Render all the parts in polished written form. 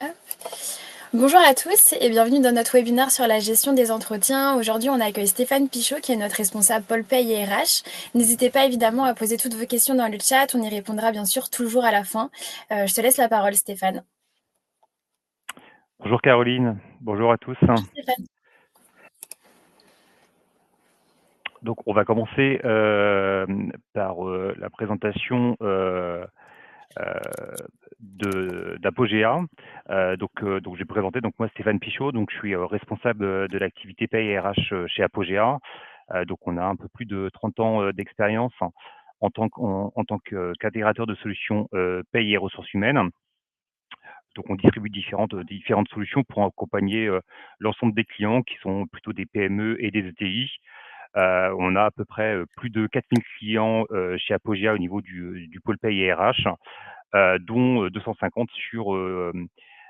Hop. Bonjour à tous et bienvenue dans notre webinaire sur la gestion des entretiens. Aujourd'hui, on accueille Stéphane Pichot qui est notre responsable pôle paye et RH. N'hésitez pas évidemment à poser toutes vos questions dans le chat, on y répondra bien sûr toujours à la fin. Je te laisse la parole Stéphane. Bonjour Caroline, bonjour à tous. Bonjour Stéphane. Donc on va commencer par la présentation d'Apogea. Donc je vais présenter donc moi Stéphane Pichot, donc je suis responsable de l'activité paye et RH chez Apogea. Donc on a un peu plus de 30 ans d'expérience en tant qu'intégrateur de solutions paye et ressources humaines. Donc on distribue différentes solutions pour accompagner l'ensemble des clients qui sont plutôt des PME et des ETI. On a à peu près plus de 4000 clients chez Apogea au niveau du pôle paye et RH, dont 250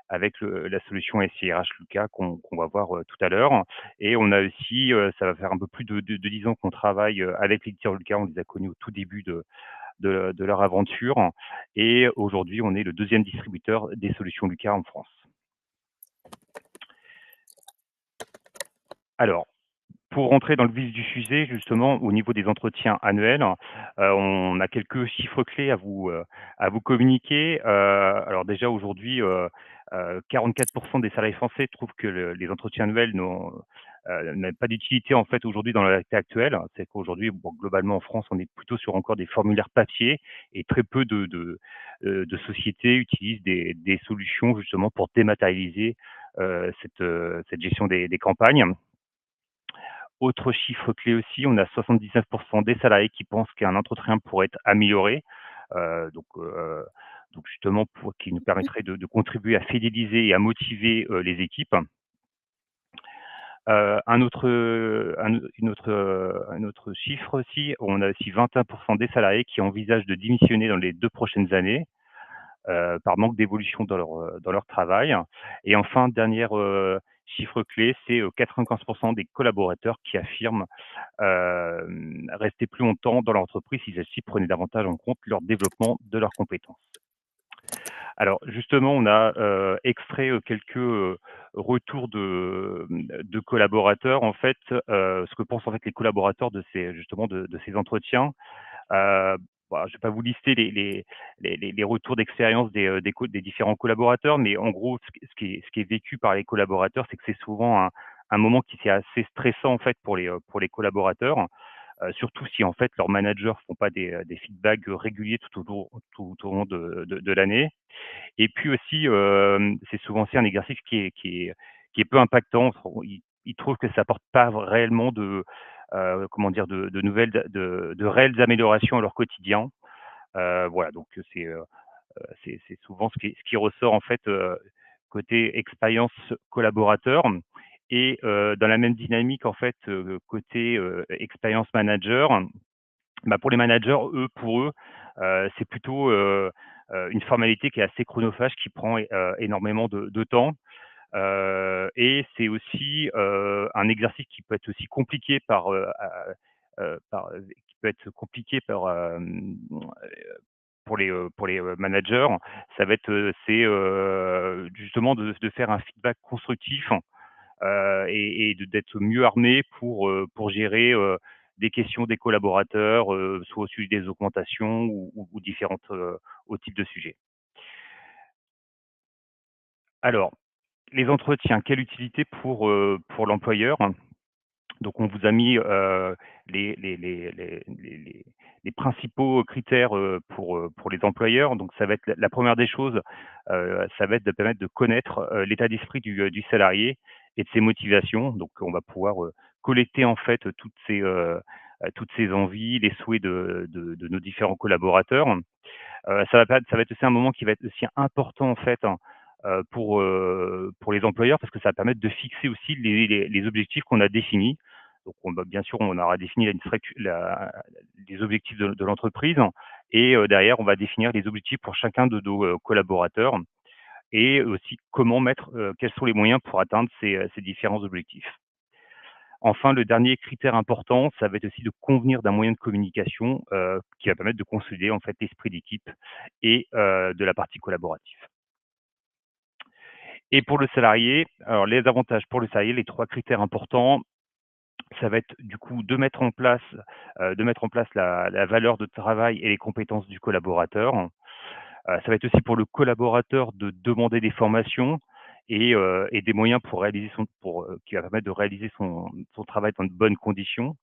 avec la solution SIRH Luca qu'on va voir tout à l'heure. Et on a aussi, ça va faire un peu plus de 10 ans qu'on travaille avec l'éditeur Luca. On les a connus au tout début de leur aventure. Et aujourd'hui, on est le deuxième distributeur des solutions Luca en France. Alors, pour rentrer dans le vif du sujet, justement, au niveau des entretiens annuels, on a quelques chiffres clés à vous communiquer. Alors déjà aujourd'hui, 44% des salariés français trouvent que les entretiens annuels n'ont pas d'utilité en fait aujourd'hui dans la réalité actuelle. C'est qu'aujourd'hui, bon, globalement en France, on est plutôt sur encore des formulaires papier et très peu de sociétés utilisent des solutions justement pour dématérialiser cette gestion des campagnes. Autre chiffre clé aussi, on a 79% des salariés qui pensent qu'un entretien pourrait être amélioré. Heu, donc heu, donc justement qui nous permettrait de contribuer à fidéliser et à motiver, les équipes. Un autre, un autre chiffre aussi, on a aussi 21% des salariés qui envisagent de démissionner dans les 2 prochaines années. Par manque d'évolution dans leur travail. Et enfin, dernière chiffre clé, c'est 95% des collaborateurs qui affirment rester plus longtemps dans l'entreprise si celle-ci prenait davantage en compte leur développement de leurs compétences. Alors justement, on a extrait quelques retours de collaborateurs. En fait, ce que pensent en fait les collaborateurs de ces entretiens. Heu, je ne vais pas vous lister les retours d'expérience des différents collaborateurs, mais en gros, ce qui est vécu par les collaborateurs, c'est que c'est souvent un moment qui c'est assez stressant, en fait, pour les collaborateurs, surtout si, en fait, leurs managers font pas des feedbacks réguliers tout au long de l'année. Et puis aussi, c'est souvent aussi un exercice qui est peu impactant. Ils trouvent que ça apporte pas réellement comment dire? De nouvelles de réelles améliorations à leur quotidien. Voilà, donc c'est souvent ce qui ressort en fait, côté expérience collaborateur. Et dans la même dynamique en fait, côté, expérience manager, bah, pour les managers, pour eux, c'est plutôt, une formalité qui est assez chronophage, qui prend énormément de temps. Et c'est aussi, un exercice qui peut être aussi compliqué qui peut être compliqué pour les managers. Ça va être, c'est, justement de faire un feedback constructif, et d'être mieux armé pour gérer, des questions des collaborateurs, soit au sujet des augmentations ou différentes, autres types de sujets. Alors, les entretiens, quelle utilité pour l'employeur? Donc on vous a mis, les principaux critères, pour les employeurs. Donc ça va être la 1re des choses, ça va être de permettre de connaître, l'état d'esprit du salarié et de ses motivations. Donc on va pouvoir, collecter en fait toutes ces envies, les souhaits de nos différents collaborateurs. Ça va être aussi un moment qui va être aussi important en fait, hein, pour les employeurs, parce que ça va permettre de fixer aussi les objectifs qu'on a définis. Donc bien sûr, on aura défini les objectifs de l'entreprise, et derrière, on va définir les objectifs pour chacun de nos, collaborateurs, et aussi quels sont les moyens pour atteindre ces différents objectifs. Enfin, le dernier critère important, ça va être aussi de convenir d'un moyen de communication, qui va permettre de consolider, en fait, l'esprit d'équipe et de la partie collaborative. Et pour le salarié, alors les avantages pour le salarié, les 3 critères importants, ça va être du coup de mettre en place la valeur de travail et les compétences du collaborateur. Ça va être aussi pour le collaborateur de demander des formations et des moyens pour réaliser qui va permettre de réaliser son travail dans de bonnes conditions.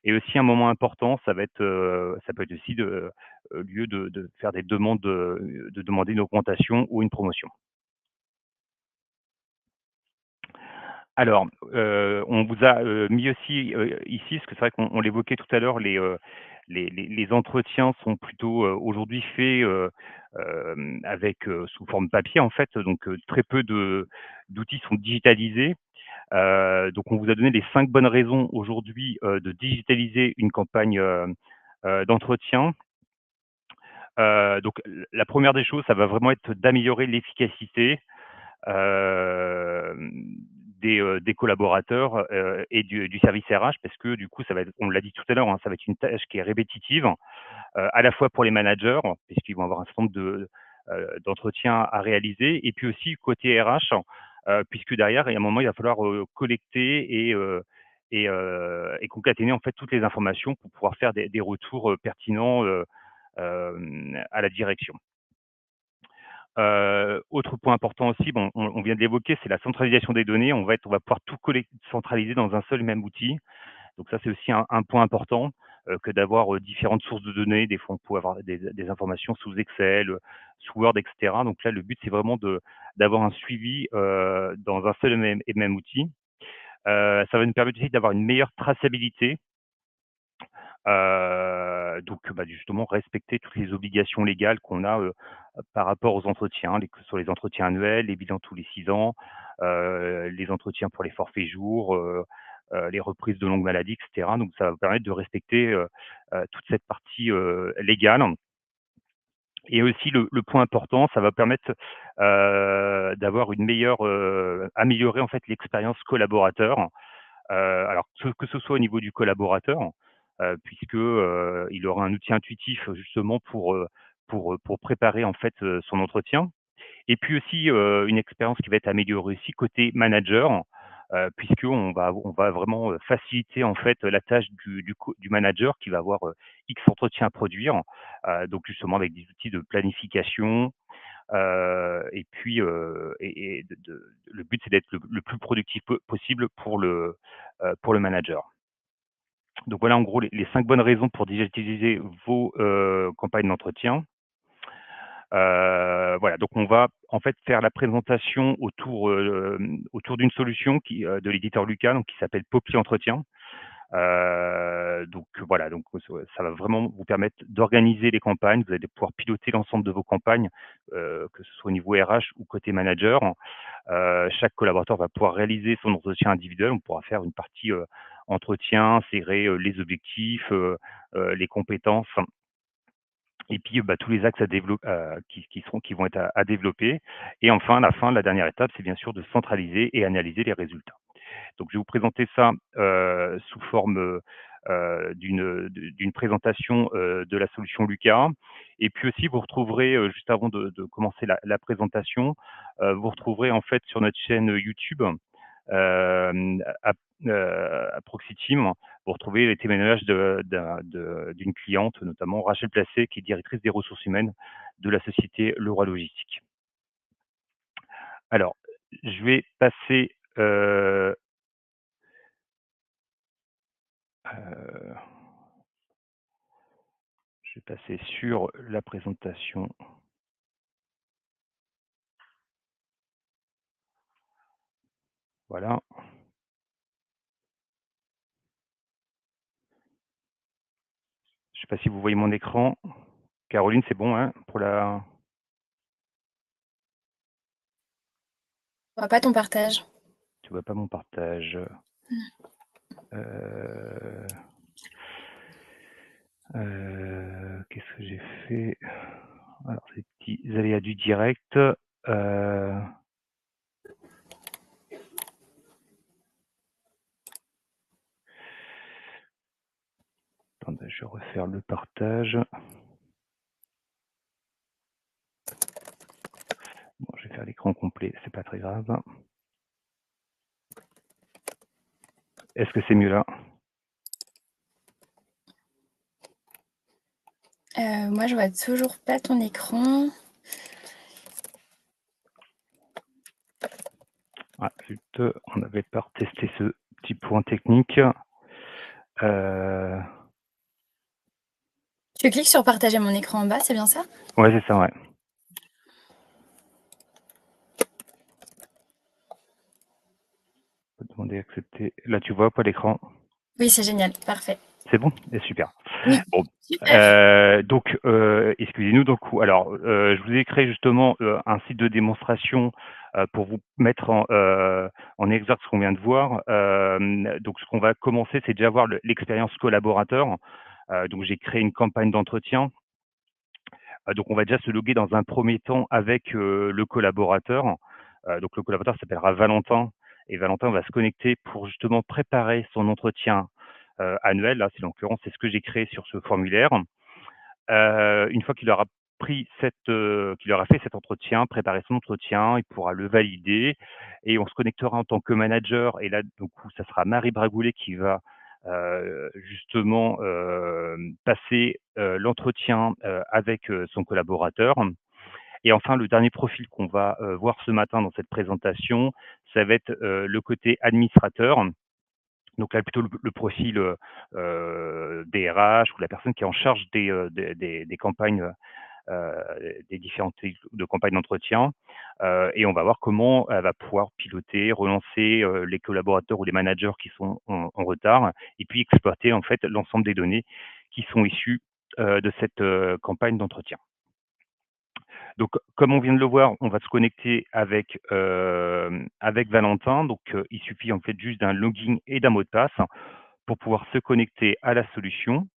Et aussi un moment important, ça peut être aussi lieu de faire des demandes, de demander une augmentation ou une promotion. Alors, on vous a, mis aussi, ici, parce que c'est vrai qu'on l'évoquait tout à l'heure, les entretiens sont plutôt, aujourd'hui faits, avec, sous forme papier, en fait, donc très peu d'outils sont digitalisés. Donc on vous a donné les 5 bonnes raisons aujourd'hui, de digitaliser une campagne, d'entretien. Donc la première des choses, ça va vraiment être d'améliorer l'efficacité, hem, des collaborateurs, et du service RH parce que du coup, ça va être on l'a dit tout à l'heure, hein, ça va être une tâche qui est répétitive, à la fois pour les managers, puisqu'ils vont avoir un certain nombre d'entretiens à réaliser et puis aussi côté RH, puisque derrière, il y a un moment, il va falloir, collecter et concaténer en fait toutes les informations pour pouvoir faire des retours, pertinents, à la direction. Autre point important aussi, bon, on vient de l'évoquer, c'est la centralisation des données. On va pouvoir tout centraliser dans un seul et même outil. Donc ça, c'est aussi un point important, que d'avoir, différentes sources de données. Des fois, on peut avoir des informations sous Excel, sous Word et cetera. Donc là, le but, c'est vraiment d'avoir un suivi, dans un seul et même outil. Ça va nous permettre aussi d'avoir une meilleure traçabilité. Donc, bah, justement respecter toutes les obligations légales qu'on a, par rapport aux entretiens, que ce soit les entretiens annuels, les bilans tous les 6 ans, les entretiens pour les forfaits jours, les reprises de longue maladie et cetera. Donc ça va vous permettre de respecter, toute cette partie, légale. Et aussi le point important, ça va permettre, d'avoir une meilleure, améliorer en fait l'expérience collaborateur. Alors que ce soit au niveau du collaborateur, puisque, il aura un outil intuitif justement pour préparer en fait, son entretien. Et puis aussi, une expérience qui va être améliorée aussi côté manager, puisqu'on va vraiment, faciliter en fait la tâche du manager qui va avoir, X entretiens à produire, donc justement avec des outils de planification, et puis, le but c'est d'être le plus productif possible pour le manager. Donc voilà en gros les 5 bonnes raisons pour digitaliser vos, campagnes d'entretien. Voilà, donc on va en fait faire la présentation autour d'une solution de l'éditeur Lucas, donc qui s'appelle Poply Entretien. Donc voilà, donc ça va vraiment vous permettre d'organiser les campagnes. Vous allez pouvoir piloter l'ensemble de vos campagnes, que ce soit au niveau RH ou côté manager. Chaque collaborateur va pouvoir réaliser son entretien individuel. On pourra faire une partie, entretien, serrer, les objectifs, les compétences et puis, bah, tous les axes à développer, qui vont être à développer. Et enfin, la dernière étape, c'est bien sûr de centraliser et analyser les résultats. Donc je vais vous présenter ça, sous forme, d'une présentation, de la solution Lucas. Et puis aussi, vous retrouverez, juste avant de commencer la présentation, vous retrouverez en fait sur notre chaîne YouTube, à Proxiteam, vous retrouvez les témoignages d'une cliente, notamment Rachel Placé, qui est directrice des ressources humaines de la société Leroy Logistique. Alors, je vais passer, Heu, je vais passer sur la présentation. Voilà. Je sais pas si vous voyez mon écran. Caroline, c'est bon, hein, pour la On voit pas ton partage. tu vois pas mon partage? Heu Qu'est-ce que j'ai fait? Alors ces petits aléas du direct, attendez, je vais refaire le partage. Bon, je vais faire écran complet, c'est pas très grave. Est-ce que c'est mieux là? Moi, je vois toujours pas ton écran. Ah zut, on n'avait pas retesté ce petit point technique. Tu cliques sur partager mon écran en bas, c'est bien ça? Ouais, c'est ça, ouais. On peut demander accepter. Là, tu vois pas l'écran? Oui, c'est génial, parfait. C'est bon? Et super. Oui, Bon, super. donc excusez-nous, donc alors, je vous ai créé justement, un site de démonstration, pour vous mettre en exergue ce qu'on vient de voir. Donc ce qu'on va commencer, c'est déjà voir l'expérience collaborateur. Donc j'ai créé une campagne d'entretien. Donc on va déjà se loguer dans un premier temps avec, le collaborateur. Donc le collaborateur s'appellera Valentin et Valentin va se connecter pour justement préparer son entretien, annuel. Là, c'est en l'occurrence, c'est ce que j'ai créé sur ce formulaire. Une fois qu'il aura fait cet entretien, préparé son entretien, il pourra le valider et on se connectera en tant que manager et là, du coup, ça sera Marie Bragoulet qui va, justement, passer, l'entretien, avec, son collaborateur et enfin, le dernier profil qu'on va, voir ce matin dans cette présentation, ça va être, le côté administrateur. Donc là, plutôt le profil, des RH ou la personne qui est en charge des campagnes, des différentes de campagnes d'entretien, et on va voir comment elle va pouvoir piloter, relancer, les collaborateurs ou les managers qui sont en retard et puis exploiter en fait l'ensemble des données qui sont issues, de cette, campagne d'entretien. Donc, comme on vient de le voir, on va se connecter avec Valentin. Donc, il suffit en fait juste d'un login et d'un mot de passe pour pouvoir se connecter à la solution.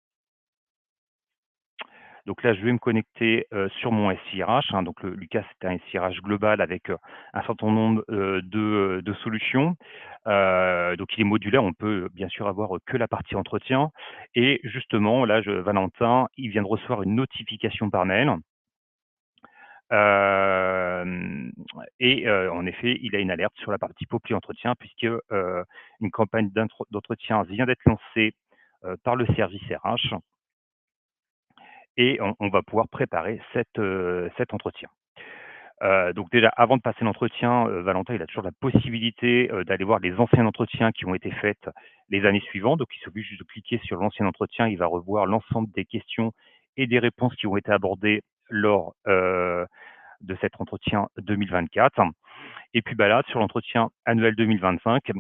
Donc là, je vais me connecter, sur mon SIRH, hein. Donc Lucas, c'est un SIRH global avec, un certain nombre, de solutions. Donc il est modulaire, on peut, bien sûr avoir, que la partie entretien et justement là, Valentin, il vient de recevoir une notification par mail. Hem et en effet, il a une alerte sur la partie Populi entretien puisque, une campagne d'entretien vient d'être lancée, par le service RH et on va pouvoir préparer cet entretien. Donc déjà, avant de passer l'entretien, Valentin, il a toujours la possibilité, d'aller voir les anciens entretiens qui ont été faits les années suivantes. Donc il suffit juste de cliquer sur l'ancien entretien, il va revoir l'ensemble des questions et des réponses qui ont été abordées lors, de cet entretien 2024. Et puis bah, là, sur l'entretien annuel 2025,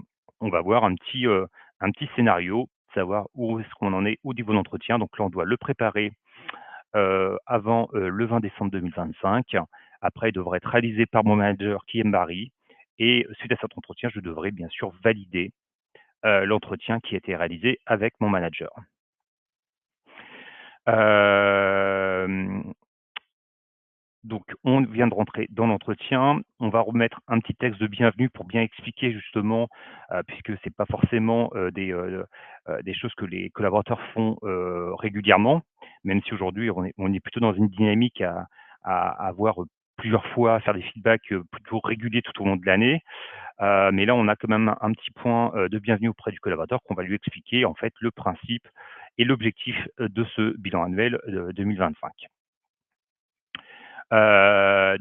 on va voir un petit scénario, savoir où est-ce qu'on en est au niveau de l'entretien. Donc là, on doit le préparer avant, le 20 décembre 2025. Après, il devrait être réalisé par mon manager qui est Marie et suite à cet entretien, je devrais bien sûr valider, l'entretien qui a été réalisé avec mon manager. Hem Donc, on vient de rentrer dans l'entretien. On va remettre un petit texte de bienvenue pour bien expliquer justement, puisque c'est pas forcément, des choses que les collaborateurs font, régulièrement, même si aujourd'hui on est plutôt dans une dynamique à avoir, plusieurs fois, à faire des feedbacks, plutôt réguliers tout au long de l'année. Mais là, on a quand même un petit point, de bienvenue auprès du collaborateur qu'on va lui expliquer en fait le principe et l'objectif, de ce bilan annuel, 2025.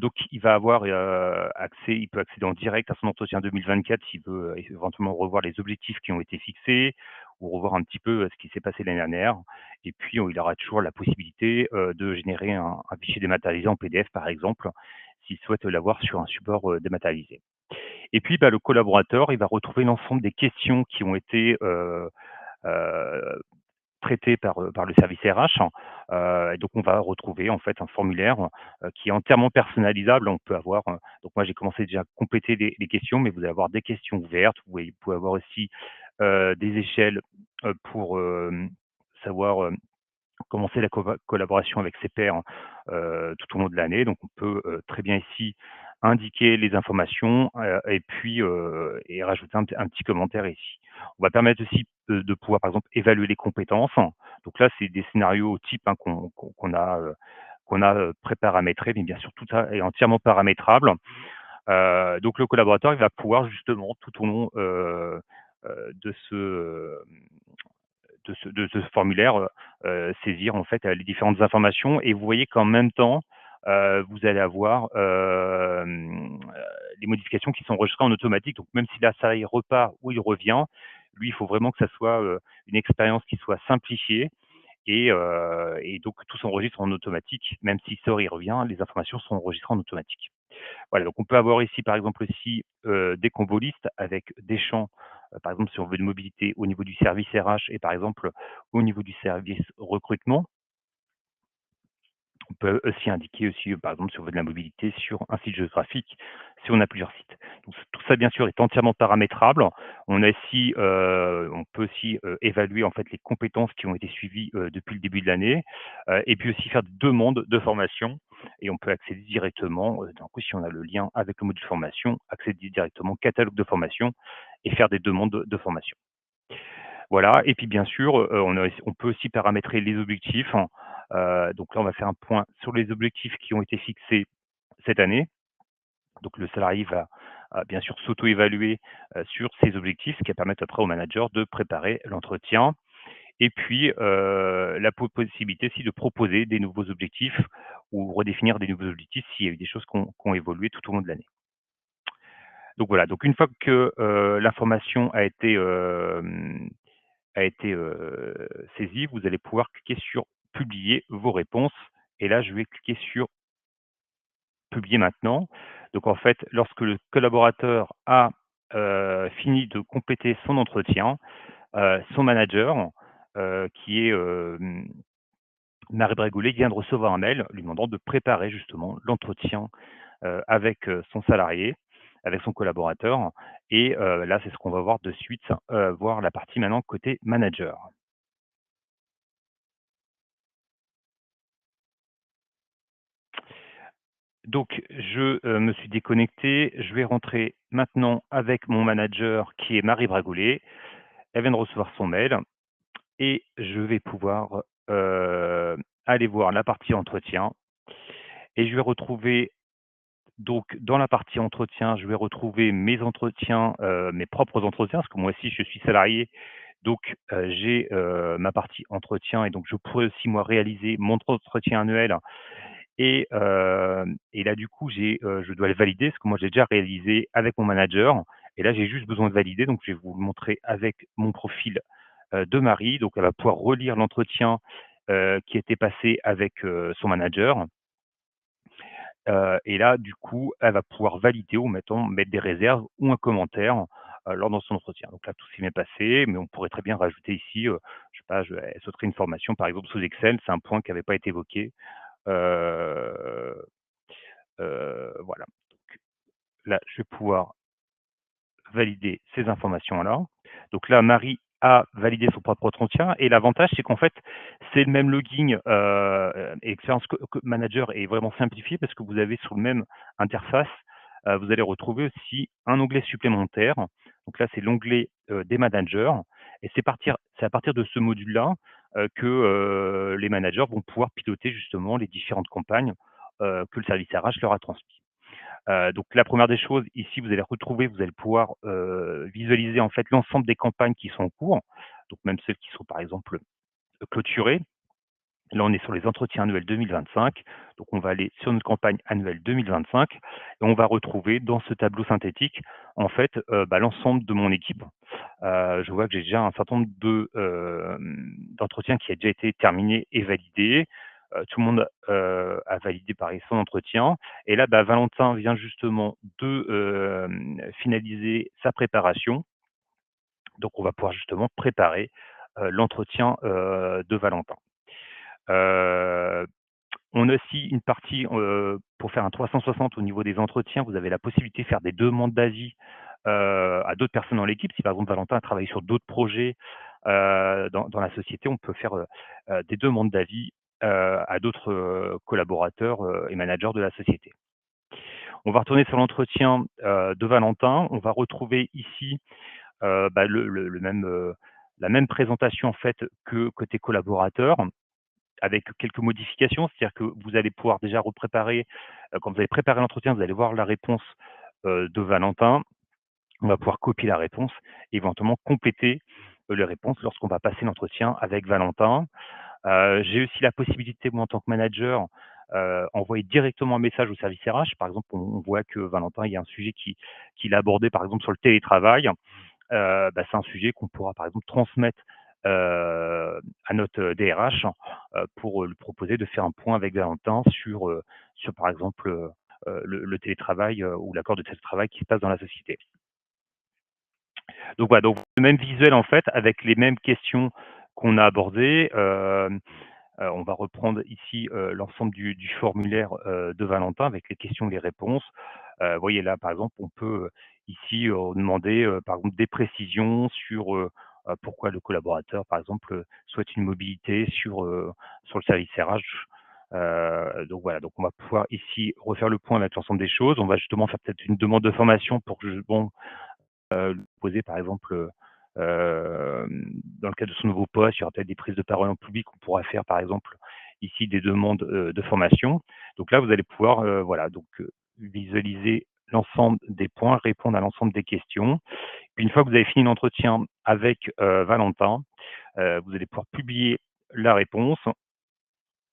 Donc il va avoir, il peut accéder en direct à son entretien 2024 s'il veut, éventuellement revoir les objectifs qui ont été fixés ou revoir un petit peu, ce qui s'est passé l'année dernière et puis, il aura toujours la possibilité, de générer un fichier dématérialisé en PDF, par exemple, s'il souhaite l'avoir sur un support, dématérialisé et puis, bah, le collaborateur, il va retrouver l'ensemble des questions qui ont été, heu, traité par le service RH, et donc on va retrouver en fait un formulaire, qui est entièrement personnalisable. On peut avoir, donc moi j'ai commencé déjà à compléter les questions, mais vous allez avoir des questions ouvertes. Vous pouvez avoir aussi, des échelles, pour, savoir, commencer la collaboration avec ses pairs, tout au long de l'année. Donc on peut, très bien ici indiquer les informations, et puis, et rajouter un petit commentaire ici. On va permettre aussi de pouvoir, par exemple, évaluer les compétences. Donc là, c'est des scénarios types, hein, qu'on a, préparamétrés, mais bien sûr tout ça est entièrement paramétrable. Donc le collaborateur, il va pouvoir justement tout au long, de ce formulaire, saisir en fait, les différentes informations et vous voyez qu'en même temps, vous allez avoir, les modifications qui sont enregistrées en automatique. Donc même si là, ça il repart ou il revient, lui, il faut vraiment que ça soit, une expérience qui soit simplifiée et donc tout s'enregistre en automatique. Même s'il sort, il revient, les informations sont enregistrées en automatique. Voilà, donc on peut avoir ici, par exemple, aussi, des combos listes avec des champs, par exemple, si on veut une mobilité au niveau du service RH et par exemple, au niveau du service recrutement. On peut aussi indiquer aussi, par exemple, si on veut de la mobilité sur un site géographique, si on a plusieurs sites. Donc tout ça, bien sûr, est entièrement paramétrable. On peut aussi, évaluer, en fait, les compétences qui ont été suivies, depuis le début de l'année, et puis aussi faire des demandes de formation et on peut accéder directement, d'un coup, si on a le lien avec le module formation, accéder directement au catalogue de formation et faire des demandes de formation. Voilà et puis bien sûr, on peut aussi paramétrer les objectifs. Donc là, on va faire un point sur les objectifs qui ont été fixés cette année. Donc le salarié va, bien sûr s'auto-évaluer, sur ses objectifs, ce qui va permettre après au manager de préparer l'entretien et puis, la possibilité aussi de proposer des nouveaux objectifs ou redéfinir des nouveaux objectifs s'il y a eu des choses qui ont évolué tout au long de l'année. Donc voilà, donc une fois que, l'information a été saisie, vous allez pouvoir cliquer sur «Publier vos réponses» et là, je vais cliquer sur «Publier maintenant». Donc en fait, lorsque le collaborateur a, fini de compléter son entretien, son manager, qui est, Marie Brégoulet vient de recevoir un mail lui demandant de préparer justement l'entretien, avec, son salarié, avec son collaborateur et là, c'est ce qu'on va voir de suite, voir la partie maintenant côté manager. Donc je, me suis déconnecté, je vais rentrer maintenant avec mon manager qui est Marie Bragoulet. Elle vient de recevoir son mail et je vais pouvoir, aller voir la partie entretien et je vais retrouver donc dans la partie entretien, je vais retrouver mes entretiens, mes propres entretiens, parce que moi aussi je suis salarié, donc j'ai, ma partie entretien et donc je pourrais aussi moi réaliser mon entretien annuel et là du coup je dois le valider, parce que moi j'ai déjà réalisé avec mon manager et là j'ai juste besoin de valider, donc je vais vous le montrer avec mon profil, de Marie. Donc elle va pouvoir relire l'entretien, qui a été passé avec, son manager. Et là, du coup, elle va pouvoir valider ou mettons mettre des réserves ou un commentaire, lors de son entretien. Donc là, tout s'est bien passé, mais on pourrait très bien rajouter ici, je sais pas, elle souhaiterait une formation, par exemple, sous Excel. C'est un point qui n'avait pas été évoqué. Heu voilà. Donc là, je vais pouvoir valider ces informations-là. Donc là, Marie a validé son propre entretien et l'avantage, c'est qu'en fait, c'est le même login, et Experience Manager est vraiment simplifié parce que vous avez sur le même interface, vous allez retrouver aussi un onglet supplémentaire. Donc là, c'est l'onglet, des managers et c'est à partir de ce module-là, que, les managers vont pouvoir piloter justement les différentes campagnes, que le service RH leur a transmises. Donc la première des choses, ici, vous allez pouvoir, visualiser en fait l'ensemble des campagnes qui sont en cours, donc même celles qui sont par exemple, clôturées. Là, on est sur les entretiens annuels 2025, donc on va aller sur notre campagne annuelle 2025 et on va retrouver dans ce tableau synthétique, en fait, l'ensemble de mon équipe. Je vois que j'ai déjà un certain nombre d'entretiens qui a déjà été terminé et validé. Tout le monde, a validé pareil son entretien et là, Valentin vient justement de, finaliser sa préparation. Donc on va pouvoir justement préparer, l'entretien, de Valentin. Heu, on a aussi une partie, pour faire un 360 au niveau des entretiens, vous avez la possibilité de faire des demandes d'avis, à d'autres personnes dans l'équipe. Si par exemple Valentin a travaillé sur d'autres projets, dans la société, on peut faire, des demandes d'avis, à d'autres, collaborateurs, et managers de la société. On va retourner sur l'entretien, de Valentin. On va retrouver ici, le même, la même présentation en fait que côté collaborateur avec quelques modifications. C'est-à-dire que vous allez pouvoir déjà repréparer, quand vous allez préparer l'entretien, vous allez voir la réponse, de Valentin. On va pouvoir copier la réponse et éventuellement compléter, les réponses lorsqu'on va passer l'entretien avec Valentin. J'ai aussi la possibilité, moi, en tant que manager, envoyer directement un message au service RH. Par exemple, on voit que Valentin, il y a un sujet qu'il a abordé, par exemple, sur le télétravail. Bah, c'est un sujet qu'on pourra, par exemple, transmettre, à notre DRH, pour, lui proposer de faire un point avec Valentin sur par exemple, le télétravail, ou l'accord de télétravail qui se passe dans la société. Donc voilà, donc le même visuel, en fait, avec les mêmes questions qu'on a abordées. On va reprendre ici, l'ensemble du formulaire, de Valentin avec les questions et les réponses. Vous voyez là, par exemple, on peut, ici, demander, par exemple, des précisions sur, pourquoi le collaborateur, par exemple, souhaite une mobilité sur le service RH. Donc voilà, donc on va pouvoir ici refaire le point avec l'ensemble des choses. On va justement faire peut-être une demande de formation pour que bon, poser par exemple, dans le cadre de son nouveau poste, il y aura peut-être des prises de parole en public. On pourra faire par exemple ici des demandes, de formation. Donc là, vous allez pouvoir, voilà, donc visualiser l'ensemble des points, répondre à l'ensemble des questions. Puis une fois que vous avez fini l'entretien avec, Valentin, vous allez pouvoir publier la réponse.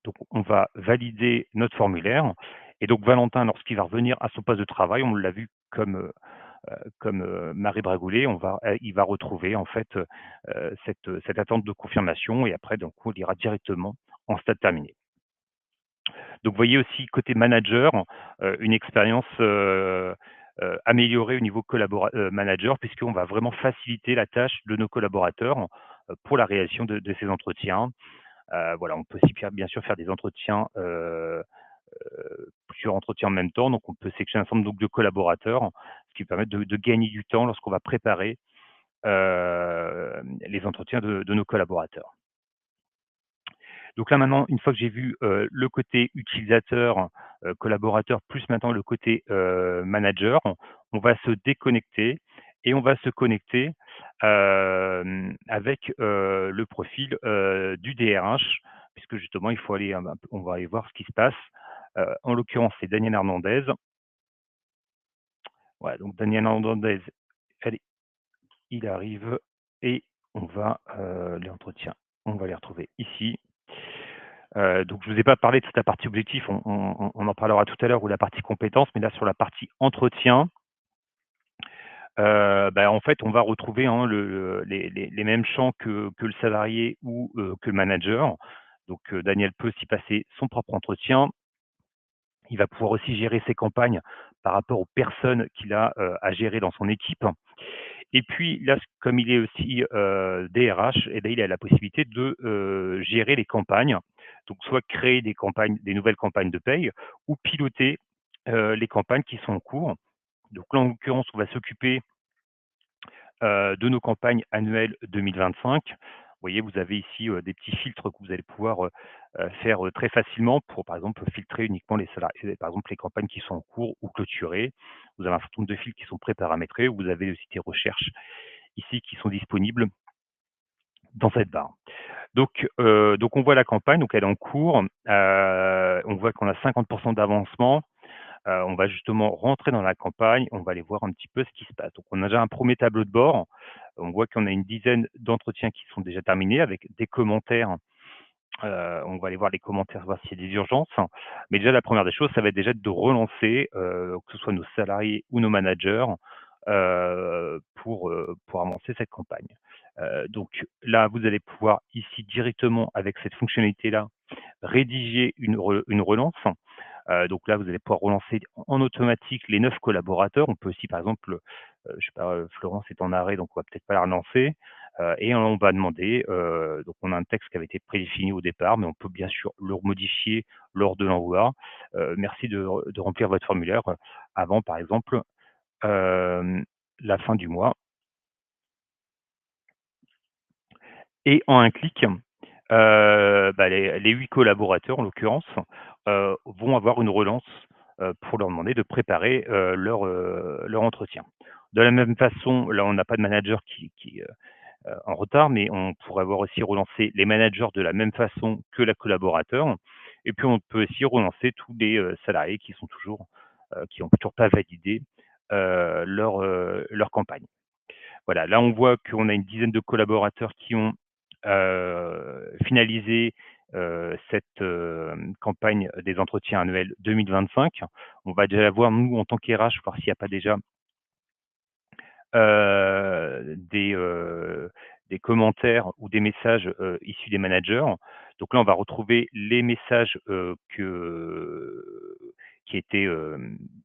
Donc on va valider notre formulaire et donc Valentin, lorsqu'il va revenir à son poste de travail, on l'a vu comme Marie Bragoulet, il va retrouver en fait cette attente de confirmation et après, donc, on ira directement en stade terminé. Donc, vous voyez aussi côté manager, une expérience améliorée au niveau manager, puisqu'on va vraiment faciliter la tâche de nos collaborateurs pour la réalisation de ces entretiens. Voilà, on peut aussi bien sûr faire des entretiens, plusieurs entretiens en même temps. Donc, on peut sélectionner un certain nombre de collaborateurs, ce qui permet de gagner du temps lorsqu'on va préparer les entretiens de nos collaborateurs. Donc là maintenant, une fois que j'ai vu le côté utilisateur, collaborateur, plus maintenant le côté manager, on va se déconnecter et on va se connecter avec le profil du DRH, puisque justement il faut aller on va aller voir ce qui se passe. En l'occurrence, c'est Daniel Hernandez. Voilà, donc Daniel Hernandez, allez, il arrive et on va les entretiens, on va les retrouver ici. Donc je ne vous ai pas parlé de toute la partie objectif, on en parlera tout à l'heure, ou la partie compétences, mais là sur la partie entretien, bah, en fait, on va retrouver, hein, les mêmes champs que le salarié ou que le manager. Donc Daniel peut aussi passer son propre entretien. Il va pouvoir aussi gérer ses campagnes par rapport aux personnes qu'il a à gérer dans son équipe. Et puis là, comme il est aussi DRH, et ben, il a la possibilité de gérer les campagnes. Donc soit créer des campagnes, des nouvelles campagnes de paye, ou piloter les campagnes qui sont en cours. Donc là, en l'occurrence, on va s'occuper de nos campagnes annuelles 2025. Vous voyez, vous avez ici des petits filtres que vous allez pouvoir faire très facilement pour, par exemple, filtrer uniquement les salariés, par exemple, les campagnes qui sont en cours ou clôturées. Vous avez un certain nombre de filtres qui sont préparamétrés. Vous avez aussi des recherches ici qui sont disponibles dans cette barre. Donc on voit la campagne, donc elle est en cours. On voit qu'on a 50% d'avancement. On va justement rentrer dans la campagne, on va aller voir un petit peu ce qui se passe. Donc on a déjà un premier tableau de bord. On voit qu'on a une dizaine d'entretiens qui sont déjà terminés avec des commentaires. On va aller voir les commentaires, voir s'il y a des urgences. Mais déjà, la première des choses, ça va être déjà de relancer, que ce soit nos salariés ou nos managers, pour avancer cette campagne. Donc là, vous allez pouvoir ici directement avec cette fonctionnalité-là, rédiger une relance. Donc là, vous allez pouvoir relancer en automatique les 9 collaborateurs. On peut aussi, par exemple, je sais pas, Florence est en arrêt, donc on va peut-être pas la relancer. Et on va demander, donc on a un texte qui avait été prédéfini au départ, mais on peut bien sûr le modifier lors de l'envoi. Merci de remplir votre formulaire avant, par exemple, la fin du mois. Et en un clic, bah, les 8 collaborateurs, en l'occurrence, vont avoir une relance, pour leur demander de préparer, leur entretien. De la même façon, là, on n'a pas de manager qui est en retard, mais on pourrait avoir aussi relancé les managers de la même façon que la collaborateur. Et puis, on peut aussi relancer tous les salariés qui sont toujours, qui n'ont toujours pas validé leur campagne. Voilà, là, on voit qu'on a une dizaine de collaborateurs qui ont finalisé cette campagne des entretiens annuels 2025. On va déjà voir, nous, en tant qu'RH, voir s'il n'y a pas déjà heu, des, heu, des commentaires ou des messages issus des managers. Donc là, on va retrouver les messages qui étaient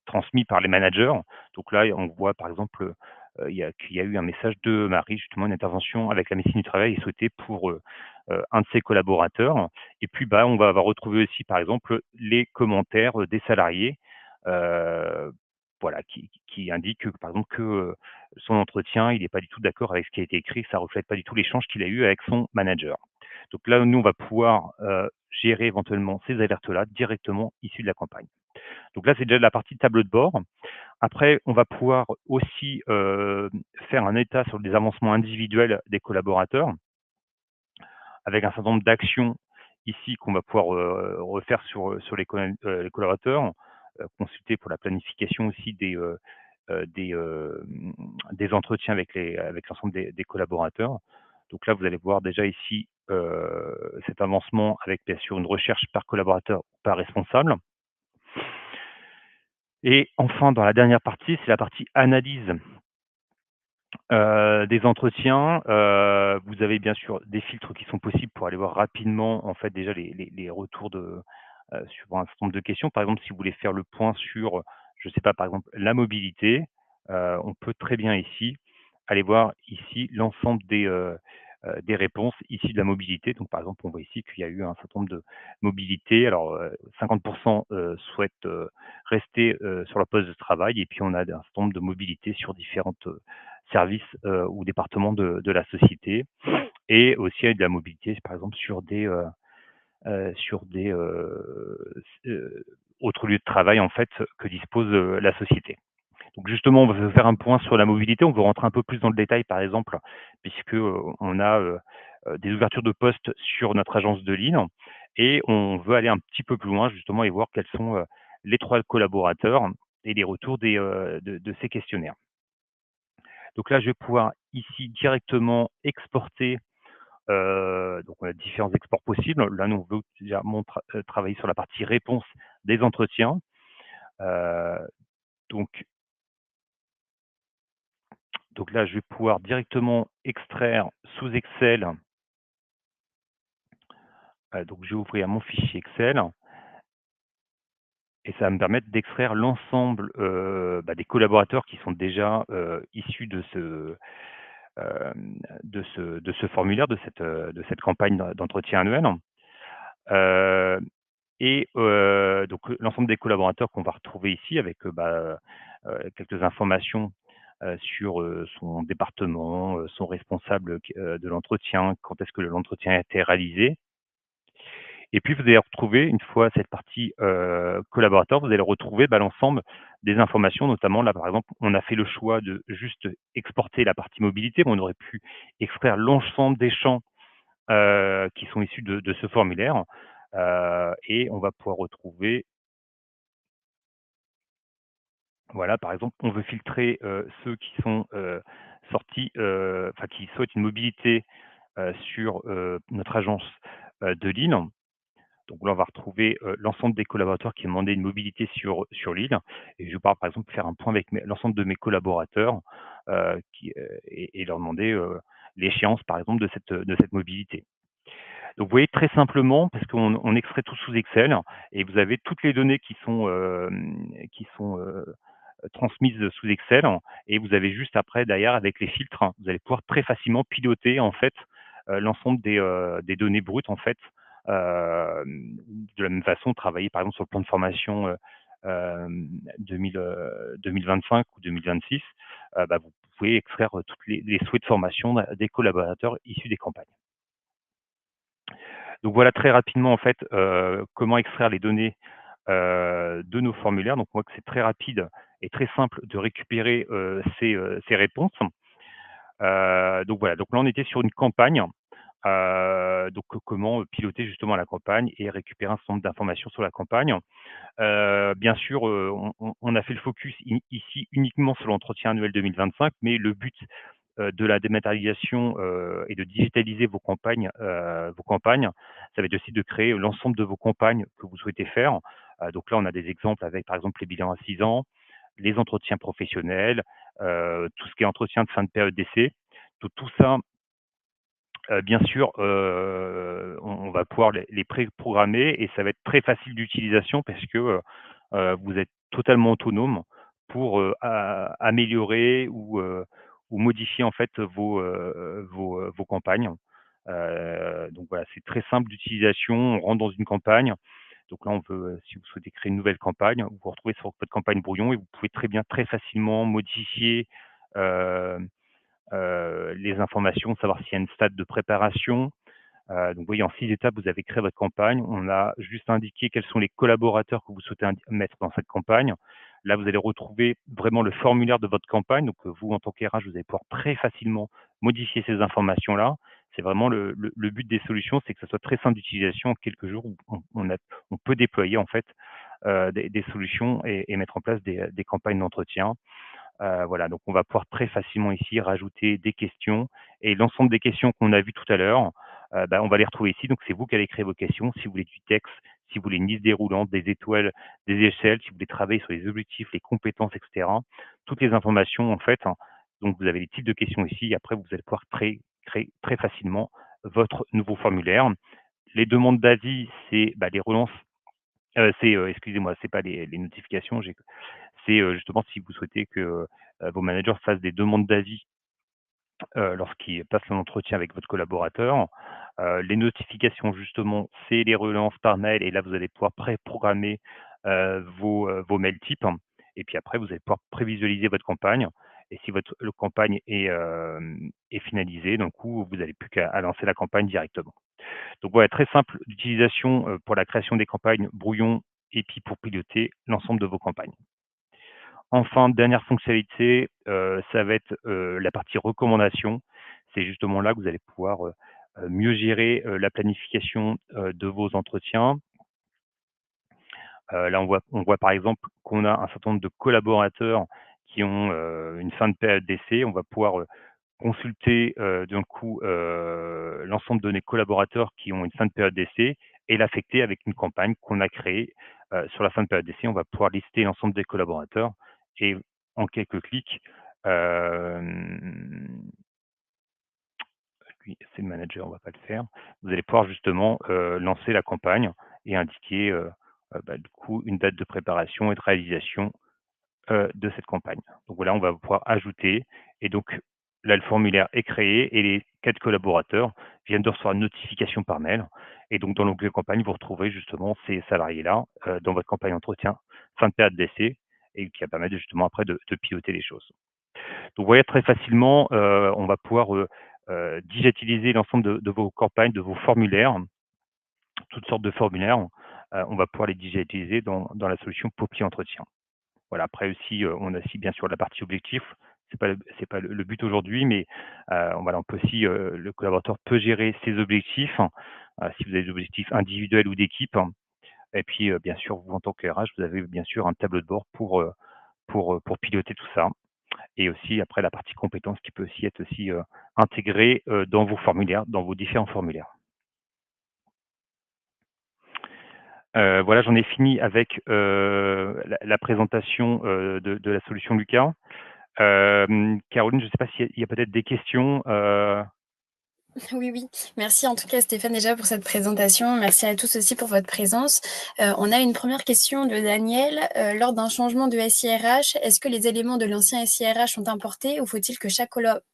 transmis par les managers. Donc là, on voit par exemple qu'il y a eu un message de Marie, justement, une intervention avec la médecine du travail et souhaitée pour un de ses collaborateurs. Et puis, bah, va retrouver aussi, par exemple, les commentaires des salariés. euh, voilà, qui indiquent que, par exemple, que son entretien, il n'est pas du tout d'accord avec ce qui a été écrit, ça reflète pas du tout l'échange qu'il a eu avec son manager. Donc là, nous, on va pouvoir gérer éventuellement ces alertes-là directement issues de la campagne. Donc là, c'est déjà la partie tableau de bord. Après, on va pouvoir aussi faire un état sur des avancements individuels des collaborateurs avec un certain nombre d'actions ici qu'on va pouvoir refaire sur les collaborateurs, consulter pour la planification aussi des entretiens avec l'ensemble des collaborateurs. Donc là, vous allez voir déjà ici cet avancement avec bien sûr une recherche par collaborateur ou par responsable. Et enfin, dans la dernière partie, c'est la partie analyse des entretiens. Vous avez bien sûr des filtres qui sont possibles pour aller voir rapidement, en fait, déjà les retours sur un certain nombre de questions. Par exemple, si vous voulez faire le point sur, je ne sais pas, par exemple, la mobilité, on peut très bien ici aller voir ici l'ensemble des réponses ici de la mobilité. Donc, par exemple, on voit ici qu'il y a eu un certain nombre de mobilités. Alors, 50 souhaitent rester sur leur poste de travail et puis on a un certain nombre de mobilités sur différentes services ou départements de la société et aussi il y a de la mobilité, par exemple, sur des autres lieux de travail en fait que dispose la société. Donc justement, on veut faire un point sur la mobilité, on veut rentrer un peu plus dans le détail par exemple, puisque on a des ouvertures de postes sur notre agence de ligne et on veut aller un petit peu plus loin justement et voir quels sont les 3 collaborateurs et les retours de ces questionnaires. Donc là, je vais pouvoir ici directement exporter. Donc on a différents exports possibles. Là, nous, on veut déjà travailler sur la partie réponse des entretiens. Euh, donc, donc là, je vais pouvoir directement extraire sous Excel. Donc, je vais ouvrir mon fichier Excel et ça va me permettre d'extraire l'ensemble des collaborateurs qui sont déjà issus euh, de ce formulaire, de cette campagne d'entretien annuel. Euh, Et donc l'ensemble des collaborateurs qu'on va retrouver ici avec quelques informations sur son département, son responsable de l'entretien, quand est-ce que l'entretien a été réalisé. Et puis vous allez retrouver, une fois cette partie collaborateur, vous allez retrouver l'ensemble des informations, notamment là par exemple, on a fait le choix de juste exporter la partie mobilité, mais on aurait pu extraire l'ensemble des champs qui sont issus de ce formulaire. Et on va pouvoir retrouver, voilà, par exemple, on veut filtrer ceux qui sont sortis, enfin qui souhaitent une mobilité sur notre agence de Lille. Donc là, on va retrouver l'ensemble des collaborateurs qui ont demandé une mobilité sur l'île. Et je vais pouvoir, par exemple, faire un point avec l'ensemble de mes collaborateurs et leur demander l'échéance, par exemple, de cette mobilité. Donc vous voyez très simplement, parce qu'on extrait tout sous Excel, et vous avez toutes les données qui sont transmises sous Excel, et vous avez juste après derrière avec les filtres, vous allez pouvoir très facilement piloter en fait l'ensemble des données brutes en fait. De la même façon, travailler par exemple sur le plan de formation 2025 ou 2026, vous pouvez extraire tous les souhaits de formation des collaborateurs issus des campagnes. Donc voilà très rapidement en fait comment extraire les données de nos formulaires. Donc moi que c'est très rapide et très simple de récupérer ces réponses. Donc voilà, donc là on était sur une campagne Donc comment piloter justement la campagne et récupérer un certain nombre d'informations sur la campagne. Bien sûr, on a fait le focus ici uniquement sur l'entretien annuel 2025, mais le but, de la dématérialisation, et de digitaliser vos campagnes, ça va être aussi de créer l'ensemble de vos campagnes que vous souhaitez faire. Donc là, on a des exemples avec, par exemple, les bilans à 6 ans, les entretiens professionnels, tout ce qui est entretien de fin de période d'essai. Tout ça, bien sûr, on va pouvoir les pré-programmer et ça va être très facile d'utilisation parce que, vous êtes totalement autonome pour, améliorer ou modifier en fait vos campagnes. Donc voilà, c'est très simple d'utilisation. On rentre dans une campagne, donc là on veut, si vous souhaitez créer une nouvelle campagne, vous vous retrouvez sur votre campagne brouillon et vous pouvez très bien, très facilement modifier, heu les informations, savoir s'il y a une stade de préparation. Donc vous voyez, en 6 étapes, vous avez créé votre campagne. On a juste indiqué quels sont les collaborateurs que vous souhaitez mettre dans cette campagne. Là, vous allez retrouver vraiment le formulaire de votre campagne. Donc vous, en tant qu'RH, vous allez pouvoir très facilement modifier ces informations-là. C'est vraiment le but des solutions, c'est que ça soit très simple d'utilisation. En quelques jours, on peut déployer en fait des solutions et mettre en place des campagnes d'entretien. Voilà, donc on va pouvoir très facilement ici rajouter des questions et l'ensemble des questions qu'on a vues tout à l'heure, on va les retrouver ici. Donc c'est vous qui allez créer vos questions. Si vous voulez du texte, si vous voulez une liste déroulante, des étoiles, des échelles, si vous voulez travailler sur les objectifs, les compétences, et cetera. Toutes les informations en fait, hein, donc vous avez les types de questions ici. Après, vous allez pouvoir créer très facilement votre nouveau formulaire. Les demandes d'avis, c'est, les relances, excusez-moi, c'est pas les notifications, c'est, justement si vous souhaitez que, vos managers fassent des demandes d'avis, lorsqu'ils passent un entretien avec votre collaborateur. Les notifications justement, c'est les relances par mail et là vous allez pouvoir préprogrammer, vos mails types et puis après vous allez pouvoir prévisualiser votre campagne et si votre campagne est finalisée, d'un coup, vous n'avez plus qu'à lancer la campagne directement. Donc voilà, très simple d'utilisation, pour la création des campagnes brouillon et puis pour piloter l'ensemble de vos campagnes. Enfin, dernière fonctionnalité, ça va être, la partie recommandation. C'est justement là que vous allez pouvoir, mieux gérer, la planification, de vos entretiens. Là, on voit par exemple qu'on a un certain nombre de collaborateurs qui ont, une fin de période d'essai. On va pouvoir, consulter, d'un coup, l'ensemble de nos collaborateurs qui ont une fin de période d'essai et l'affecter avec une campagne qu'on a créée. Sur la fin de période d'essai, on va pouvoir lister l'ensemble des collaborateurs et en quelques clics, hem, lui, c'est le manager, on va pas le faire. Vous allez pouvoir justement, lancer la campagne et indiquer, du coup, une date de préparation et de réalisation de cette campagne. Donc voilà, on va pouvoir ajouter et donc là, le formulaire est créé et les 4 collaborateurs viennent de recevoir une notification par mail et donc dans l'onglet campagne, vous retrouverez justement ces salariés-là, dans votre campagne entretien, fin de période d'essai et qui va permettre justement après de piloter les choses. Donc vous voyez très facilement, on va pouvoir, digitaliser l'ensemble de vos campagnes, de vos formulaires, toutes sortes de formulaires, on va pouvoir les digitaliser dans la solution Poppy Entretien. Voilà, après aussi, on a aussi bien sûr la partie objectif. C'est pas le but aujourd'hui, mais on peut aussi, le collaborateur peut gérer ses objectifs, si vous avez des objectifs individuels ou d'équipe. Et puis, bien sûr, vous en tant que RH, vous avez bien sûr un tableau de bord pour piloter tout ça. Et aussi après la partie compétences qui peut aussi être aussi, intégrée, dans vos formulaires, dans vos différents formulaires. Voilà, j'en ai fini avec, la présentation, de la solution Lucas. Caroline, je ne sais pas s'il y a peut-être des questions? Oui, oui. Merci en tout cas Stéphane déjà pour cette présentation. Merci à tous aussi pour votre présence. On a une première question de Daniel. Lors d'un changement de SIRH, est-ce que les éléments de l'ancien SIRH sont importés ou faut-il que chaque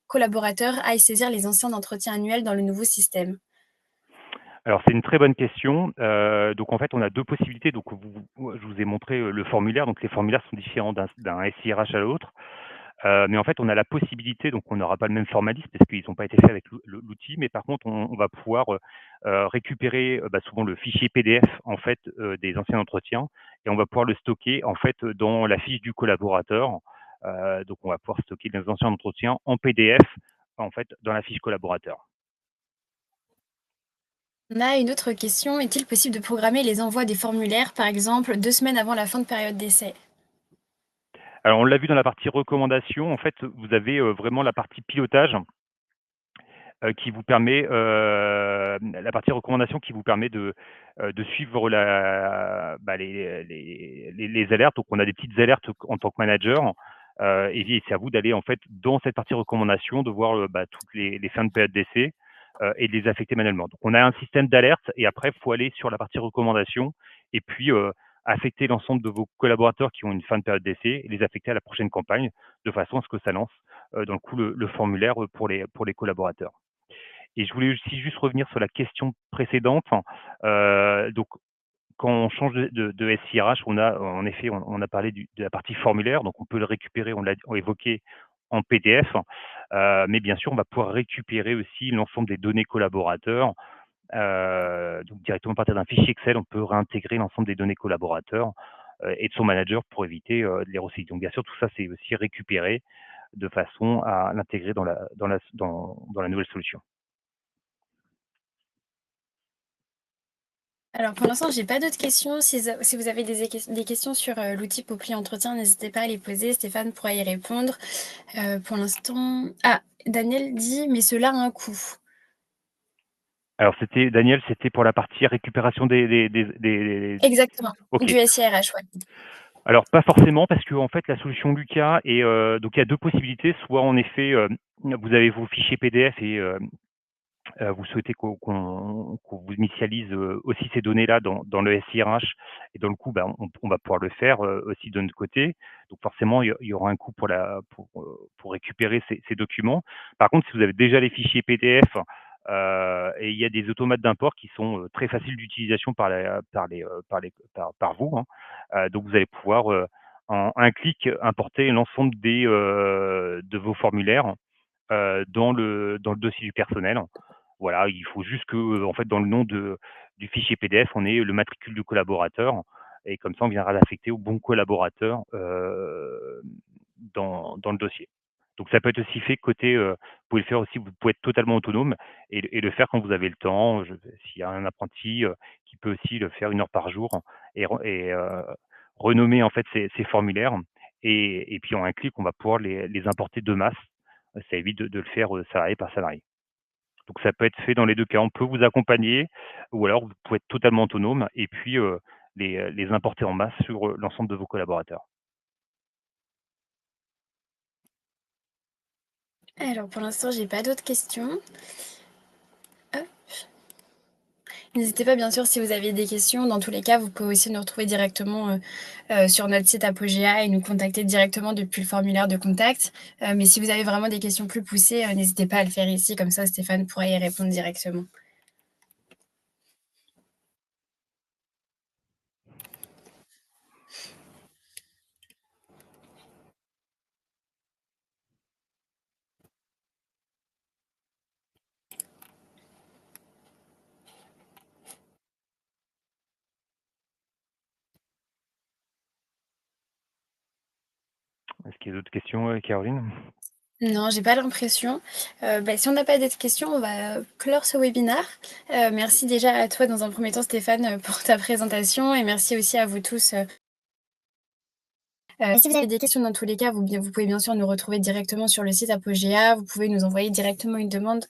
collaborateur aille saisir les anciens entretiens annuels dans le nouveau système? Alors c'est une très bonne question. Donc en fait, on a 2 possibilités. Donc je vous ai montré, le formulaire. Donc les formulaires sont différents d'un SIRH à l'autre. Mais en fait, on a la possibilité, donc on n'aura pas le même formaliste parce qu'ils n'ont pas été faits avec l'outil, mais par contre, on va pouvoir, récupérer, souvent le fichier PDF en fait, des anciens entretiens et on va pouvoir le stocker en fait, dans la fiche du collaborateur. Donc on va pouvoir stocker les anciens entretiens en PDF, en fait, dans la fiche collaborateur. On a une autre question. Est-il possible de programmer les envois des formulaires, par exemple, 2 semaines avant la fin de période d'essai? Alors on l'a vu dans la partie recommandation, en fait, vous avez, vraiment la partie pilotage, qui vous permet, la partie recommandation qui vous permet de suivre les alertes. Donc on a des petites alertes en tant que manager, et c'est à vous d'aller en fait dans cette partie recommandation, de voir, toutes les fins de période d'essai, et de les affecter manuellement. Donc on a un système d'alerte et après il faut aller sur la partie recommandation et puis, affecter l'ensemble de vos collaborateurs qui ont une fin de période d'essai et les affecter à la prochaine campagne, de façon à ce que ça lance, dans le coup le formulaire, pour les collaborateurs. Et je voulais aussi juste revenir sur la question précédente. Donc, quand on change de SIRH, on a en effet, on a parlé de la partie formulaire, donc on peut le récupérer, on l'a évoqué, en PDF, mais bien sûr, on va pouvoir récupérer aussi l'ensemble des données collaborateurs. Donc directement à partir d'un fichier Excel, on peut réintégrer l'ensemble des données collaborateurs, et de son manager pour éviter, de les recycler. Donc bien sûr, tout ça, c'est aussi récupéré de façon à l'intégrer dans la nouvelle solution. Alors pour l'instant, j'ai pas d'autres questions. Si vous avez des questions sur l'outil Popli Entretien, n'hésitez pas à les poser. Stéphane pourra y répondre. Pour l'instant. Ah, Daniel dit, mais cela a un coût. Alors c'était Daniel, c'était pour la partie récupération des Exactement, OK. du SIRH, ouais. Alors pas forcément parce qu'en fait la solution Lucas est, donc il y a 2 possibilités. Soit en effet, vous avez vos fichiers PDF et vous souhaitez qu'on vous initialise, aussi ces données-là dans le SIRH et dans le coup, on va pouvoir le faire, aussi de notre côté. Donc forcément, il y aura un coût pour récupérer ces documents. Par contre, si vous avez déjà les fichiers PDF, et il y a des automates d'import qui sont, très faciles d'utilisation par vous, hein. Donc vous allez pouvoir, en un clic, importer l'ensemble de vos formulaires, dans le dossier du personnel. Voilà, il faut juste que, en fait, dans le nom du fichier PDF, on ait le matricule du collaborateur et comme ça, on viendra l'affecter au bon collaborateur, dans le dossier. Donc ça peut être aussi fait côté, vous pouvez le faire aussi, vous pouvez être totalement autonome et le faire quand vous avez le temps. S'il y a un apprenti, qui peut aussi le faire 1 heure par jour et renommer, en fait, ces formulaires et puis en un clic, on va pouvoir les importer de masse. Ça évite de le faire, salarié par salarié. Donc ça peut être fait dans les 2 cas. On peut vous accompagner ou alors vous pouvez être totalement autonome et puis, les importer en masse sur, l'ensemble de vos collaborateurs. Alors pour l'instant, j'ai pas d'autres questions. Hop. N'hésitez pas, bien sûr, si vous avez des questions. Dans tous les cas, vous pouvez aussi nous retrouver directement sur notre site Apogea et nous contacter directement depuis le formulaire de contact. Mais si vous avez vraiment des questions plus poussées, n'hésitez pas à le faire ici, comme ça Stéphane pourra y répondre directement. Est-ce qu'il y a d'autres questions, Caroline? Non, j'ai pas l'impression. Si on n'a pas d'autres questions, on va clore ce webinaire. Merci déjà à toi dans un premier temps, Stéphane, pour ta présentation et merci aussi à vous tous. Si vous avez des questions dans tous les cas, vous pouvez bien sûr nous retrouver directement sur le site Apogea. Vous pouvez nous envoyer directement une demande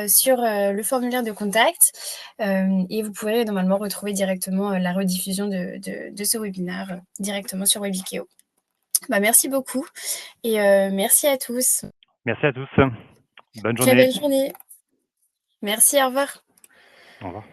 sur le formulaire de contact et vous pourrez normalement retrouver directement la rediffusion de ce webinaire directement sur Webikeo. Merci beaucoup et merci à tous. Merci à tous. Bonne Très journée. belle journée. Merci, au revoir. Au revoir.